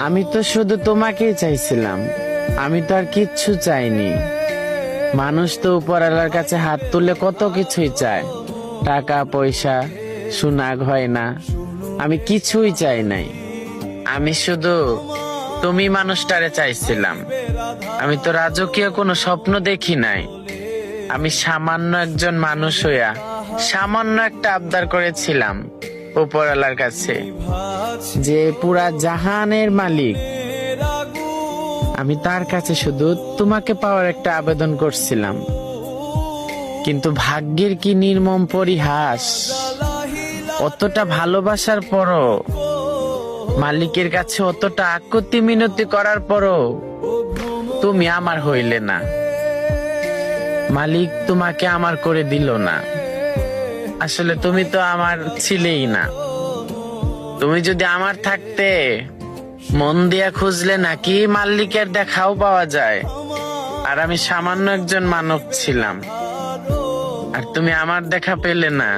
আমি তো শুধু তোমাকেই চাইছিলাম, আমি তো আর কিচ্ছু চাইনি। মানুষ তো উপরওয়ালার কাছে হাত তুলে কত কিছুই চায়, টাকা পয়সা, সোনা গয়না। আমি কিছুই চাই নাই, আমি শুধু তুমি মানুষটারে চাইছিলাম। আমি তো রাজকীয় কোনো স্বপ্ন দেখি নাই। আমি সামান্য একজন মানুষ হইয়া সামান্য একটা আবদার করেছিলাম উপরওয়ালার কাছে, যে পুরা জাহানের মালিক। আমি তার কাছে শুধু তোমাকে পাওয়ার একটা আবেদন করছিলাম, কিন্তু ভাগ্যের কি নির্মম পরিহাস! অতটা ভালোবাসার পরও, মালিকের কাছে অতটা আকুতি মিনতি করার পরও তুমি আমার হইলে না। মালিক তোমাকে আমার করে দিল না। আসলে তুমি তো আমার ছিলেই না। তুমি যদি আমার থাকতে, মন দিয়া খুঁজলে নাকি মালিকের দেখাও পাওয়া যায়। আর আমি সামান্য একজন মানব ছিলাম, আর তুমি আমার দেখা পেলে না।